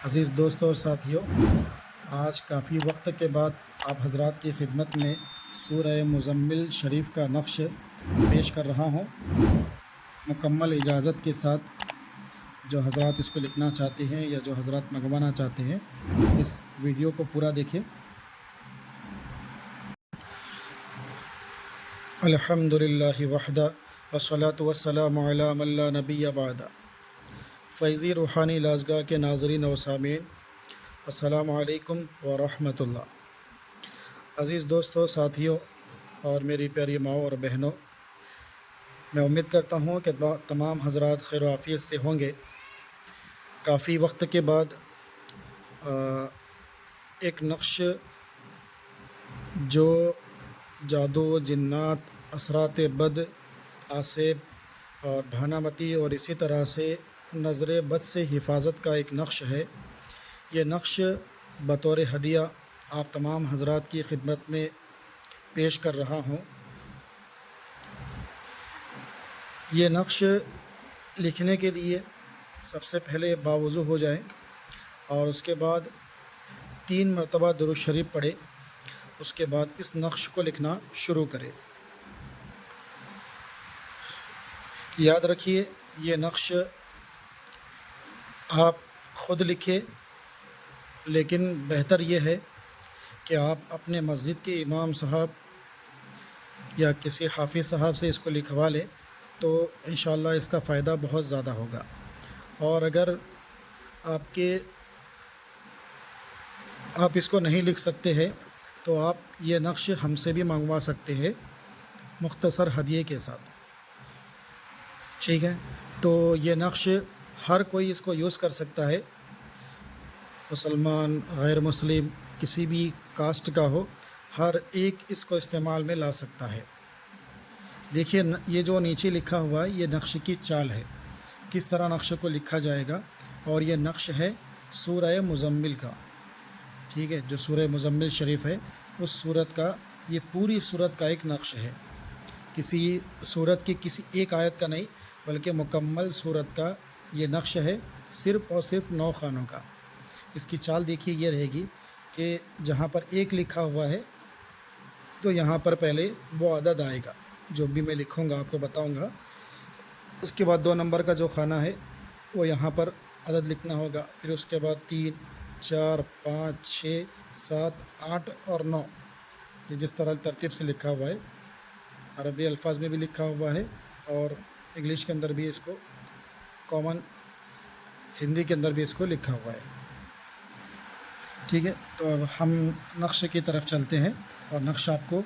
عزیز دوستوں اور ساتھیوں، آج کافی وقت کے بعد آپ حضرات کی خدمت میں سورہ مزمل شریف کا نقش پیش کر رہا ہوں، مکمل اجازت کے ساتھ۔ جو حضرات اس کو لکھنا چاہتے ہیں یا جو حضرات منگوانا چاہتے ہیں، اس ویڈیو کو پورا دیکھیں۔ الحمدللہ وحدہ والصلاة والسلام علی من لا نبی بعدہ۔ فیضی روحانی لازگاہ کے ناظرین و سامعین، السلام علیکم ورحمۃ اللہ۔ عزیز دوستوں، ساتھیوں اور میری پیاری ماؤں اور بہنوں، میں امید کرتا ہوں کہ تمام حضرات خیر و عافیت سے ہوں گے۔ کافی وقت کے بعد ایک نقش جو جادو، جنات، اثرات بد، آسیب اور بھانامتی اور اسی طرح سے نظر بد سے حفاظت کا ایک نقش ہے، یہ نقش بطور ہدیہ آپ تمام حضرات کی خدمت میں پیش کر رہا ہوں۔ یہ نقش لکھنے کے لیے سب سے پہلے باوضو ہو جائیں اور اس کے بعد 3 مرتبہ درود شریف پڑھے، اس کے بعد اس نقش کو لکھنا شروع کریں۔ یاد رکھیے، یہ نقش آپ خود لکھیں، لیکن بہتر یہ ہے کہ آپ اپنے مسجد کے امام صاحب یا کسی حافظ صاحب سے اس کو لکھوا لیں، تو انشاءاللہ اس کا فائدہ بہت زیادہ ہوگا۔ اور اگر آپ اس کو نہیں لکھ سکتے ہیں تو آپ یہ نقش ہم سے بھی منگوا سکتے ہیں مختصر ہدیے کے ساتھ، ٹھیک ہے؟ تو یہ نقش ہر کوئی اس کو یوز کر سکتا ہے، مسلمان، غیر مسلم، کسی بھی کاسٹ کا ہو، ہر ایک اس کو استعمال میں لا سکتا ہے۔ دیکھیے، یہ جو نیچے لکھا ہوا ہے یہ نقش کی چال ہے، کس طرح نقش کو لکھا جائے گا، اور یہ نقش ہے سورہ مزمل کا، ٹھیک ہے؟ جو سورہ مزمل شریف ہے اس سورت کا، یہ پوری سورت کا ایک نقش ہے، کسی سورت کی کسی ایک آیت کا نہیں بلکہ مکمل سورت کا یہ نقش ہے، صرف اور صرف 9 خانوں کا۔ اس کی چال دیکھیے، یہ رہے گی کہ جہاں پر 1 لکھا ہوا ہے تو یہاں پر پہلے وہ عدد آئے گا جو بھی میں لکھوں گا، آپ کو بتاؤں گا۔ اس کے بعد 2 نمبر کا جو خانہ ہے وہ یہاں پر عدد لکھنا ہوگا، پھر اس کے بعد 3، 4، 5، 6، 7، 8 اور 9، یہ جس طرح ترتیب سے لکھا ہوا ہے، عربی الفاظ میں بھی لکھا ہوا ہے اور انگلش کے اندر بھی اس کو کامن ہندی کے اندر بھی اس کو لکھا ہوا ہے، ٹھیک ہے؟ تو اب ہم نقش کی طرف چلتے ہیں اور نقش آپ کو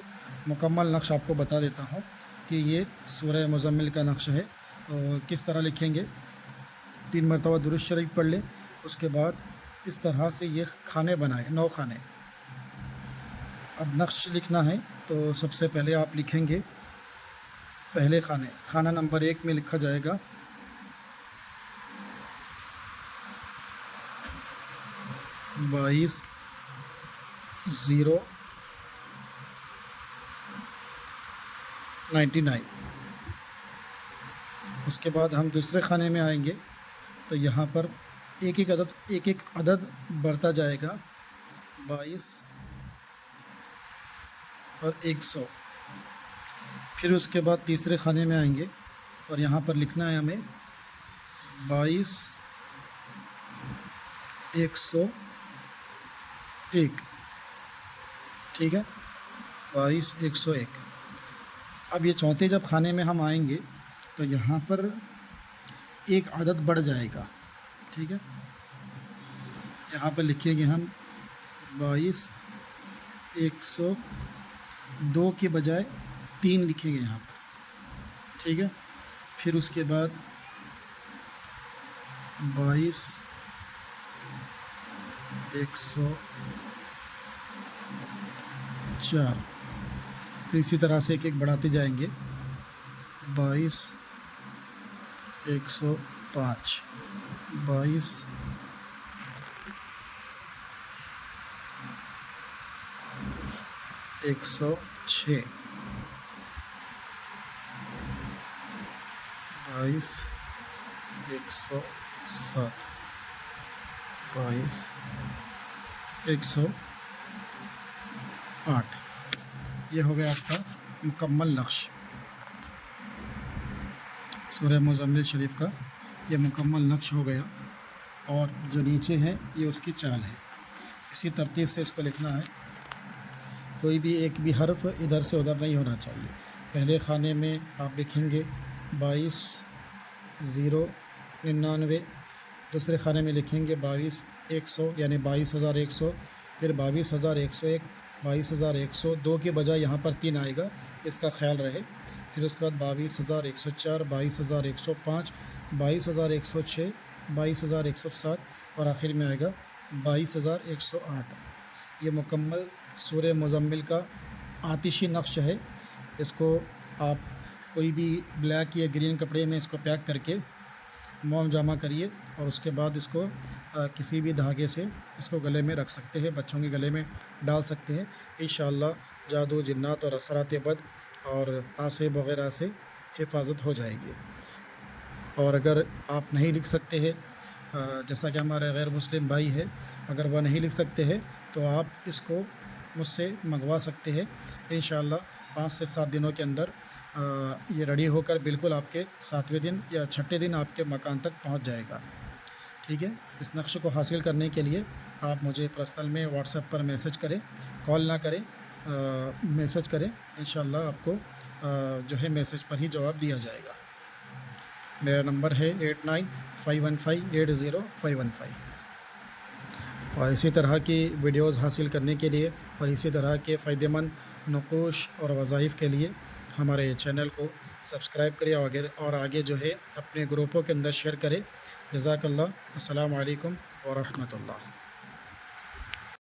مکمل نقش آپ کو بتا دیتا ہوں کہ یہ سورہ مزمل کا نقش ہے۔ تو کس طرح لکھیں گے، 3 مرتبہ درود شریف پڑھ لیں، اس کے بعد اس طرح سے یہ کھانے بنائیں، 9 کھانے۔ اب نقش لکھنا ہے تو سب سے پہلے آپ لکھیں گے پہلے خانہ نمبر 1 میں لکھا جائے گا 22,099۔ اس کے بعد ہم دوسرے خانے میں آئیں گے تو یہاں پر ایک ایک عدد بڑھتا جائے گا، 22 اور 100۔ پھر اس کے بعد تیسرے خانے میں آئیں گے اور یہاں پر لکھنا ہے ہمیں 22، 101، ٹھیک ہے؟ 22، 101۔ اب یہ چوتھے جب خانے میں ہم آئیں گے تو یہاں پر ایک عدد بڑھ جائے گا، ٹھیک ہے؟ یہاں پر لکھیں گے ہم 22، 102 کے بجائے 3 لکھیں گے یہاں پر، ٹھیک ہے؟ پھر اس کے بعد 22، 104، پھر اسی طرح سے ایک بڑھاتے جائیں گے، 22، 105، 22، 106، 22، 107، 22 108 یہ ہو گیا آپ کا مکمل نقش سورہ مزمل شریف کا یہ مکمل نقش ہو گیا، اور جو نیچے ہے یہ اس کی چال ہے۔ اسی ترتیب سے اس کو لکھنا ہے، کوئی بھی ایک بھی حرف ادھر سے ادھر نہیں ہونا چاہیے۔ پہلے خانے میں آپ لکھیں گے 22,099، دوسرے خانے میں لکھیں گے 22,100 یعنی 22,100، پھر 22,101، 22,102 کے بجائے یہاں پر 3 آئے گا، اس کا خیال رہے۔ پھر اس کے بعد 22,104، 22,105، 22,106، 22,107 اور آخر میں آئے گا 22,108۔ یہ مکمل سورہ مزمل کا آتشی نقش ہے۔ اس کو آپ کوئی بھی بلیک یا گرین کپڑے میں اس کو پیک کر کے موم جامع کریے، اور اس کے بعد اس کو کسی بھی دھاگے سے اس کو گلے میں رکھ سکتے ہیں، بچوں کے گلے میں ڈال سکتے ہیں۔ انشاءاللہ جادو، جنات اور اثرات بد اور آصب وغیرہ سے حفاظت ہو جائے گی۔ اور اگر آپ نہیں لکھ سکتے ہیں، جیسا کہ ہمارے غیر مسلم بھائی ہے، اگر وہ نہیں لکھ سکتے ہیں تو آپ اس کو مجھ سے منگوا سکتے ہیں۔ انشاءاللہ 5 سے 7 دنوں کے اندر یہ ریڈی ہو کر بالکل آپ کے 7ویں دن یا 6ٹھے دن آپ کے مکان تک پہنچ جائے گا۔ ٹھیک ہے، اس نقش کو حاصل کرنے کے لیے آپ مجھے پرسنل میں واٹس ایپ پر میسج کریں، کال نہ کریں، میسج کریں، انشاءاللہ آپ کو جو ہے میسج پر ہی جواب دیا جائے گا۔ میرا نمبر ہے 8951580515، اور اسی طرح کی ویڈیوز حاصل کرنے کے لیے اور اسی طرح کے فائدہ مند نقوش اور وظائف کے لیے ہمارے چینل کو سبسکرائب کریں، اور آگے جو ہے اپنے گروپوں کے اندر شیئر کریں۔ جزاک اللہ۔ السلام علیکم ورحمۃ اللہ۔